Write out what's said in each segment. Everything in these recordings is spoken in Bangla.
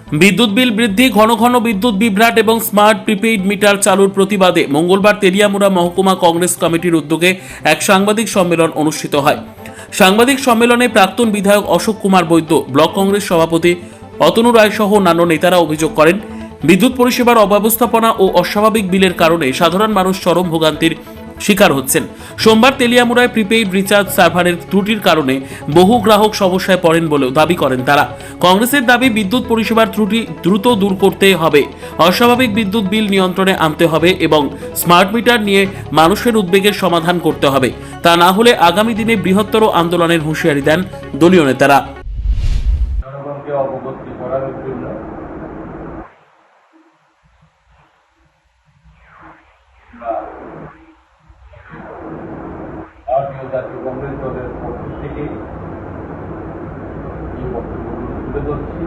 বিদ্যুৎ বিল বৃদ্ধি, ঘন ঘন বিদ্যুৎ বিভ্রাট এবং স্মার্ট প্রিপেইড মিটার চালুর প্রতিবাদে মঙ্গলবার তেলিয়ামুড়া মহকুমা কংগ্রেস কমিটির উদ্যোগে এক সাংবাদিক সম্মেলন অনুষ্ঠিত হয়। সাংবাদিক সম্মেলনে প্রাক্তন বিধায়ক অশোক কুমার বৈদ্য, ব্লক কংগ্রেস সভাপতি অতনু রায় সহ অন্যান্য নেতারা অভিযোগ করেন, বিদ্যুৎ পরিষেবার অব্যবস্থাপনা ও অস্বাভাবিক বিলের কারণে সাধারণ মানুষ চরম ভোগান্তির শিকার হচ্ছেন। সোমবার তেলিয়ামুড়ায় প্রিপেইড রিচার্জ সার্ভারের ত্রুটির কারণে বহু গ্রাহক সমস্যায় পড়েন বলেও দাবি করেন তারা। কংগ্রেসের দাবি, বিদ্যুৎ পরিষেবার ত্রুটি দ্রুত দূর করতে হবে, অস্বাভাবিক বিদ্যুৎ বিল নিয়ন্ত্রণে আনতে হবে এবং স্মার্ট মিটার নিয়ে মানুষের উদ্বেগের সমাধান করতে হবে। তা না হলে আগামী দিনে বৃহত্তর আন্দোলনের হুঁশিয়ারি দেন দলীয় নেতারা। জনগণকে অবগত করার জন্য ভারতীয় জাতীয় কংগ্রেস দলের পক্ষ থেকে এই বক্তব্যগুলো তুলে ধরছি।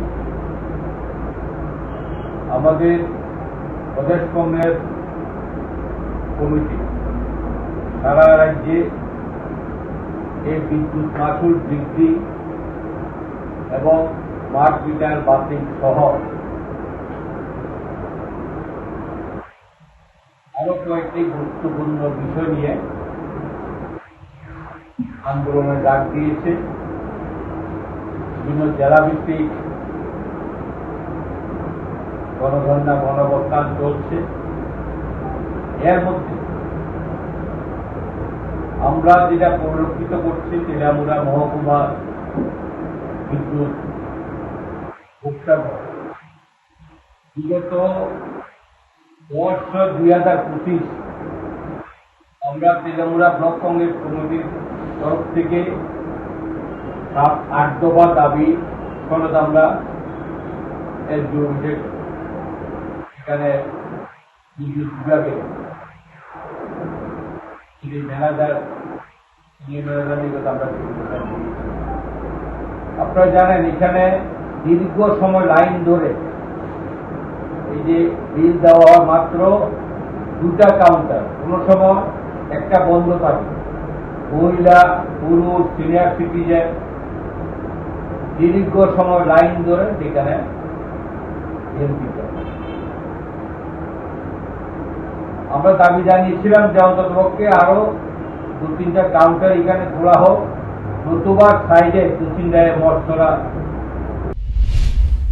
আমাদের প্রদেশ কংগ্রেস কমিটি সারা রাজ্যে এই বিদ্যুৎ মাশুল বৃদ্ধি এবং স্মার্ট মিটার বাতিল সহ আরো কয়েকটি গুরুত্বপূর্ণ বিষয় নিয়ে আন্দোলনের ডাক দিয়েছে। বিভিন্ন জেলাভিত্তিক গণধর্ণা গণঅবস্থান চলছে। এর মধ্যে আমরা যেটা পরিলক্ষিত করছি, তেলিয়ামুড়া মহকুমা বিদ্যুৎ ভোক্তা বিগত বর্ষ 2025 আমরা তেলিয়ামুড়া ব্লক কংগ্রেস কমিটির তরফ থেকে 7-8 দফা দাবি সনদ আমরা এখানে বিদ্যুৎ বিভাগে ম্যানেজার আমরা আপনারা জানেন, এখানে দীর্ঘ সময় লাইন ধরে এই যে বিল দেওয়া মাত্র 2টা কাউন্টার, কোন সময় একটা বন্ধ থাকে। মহিলা, পুরুষ, সিনিয়র সিটিজেন দীর্ঘ সময় লাইন ধরে সেখানে আমরা দাবি জানিয়েছিলাম যে অন্ততপক্ষে আরো 2-3টা কাউন্টার এখানে খোলা হোক, নতুবা সাইডে 2-3টায় মশলা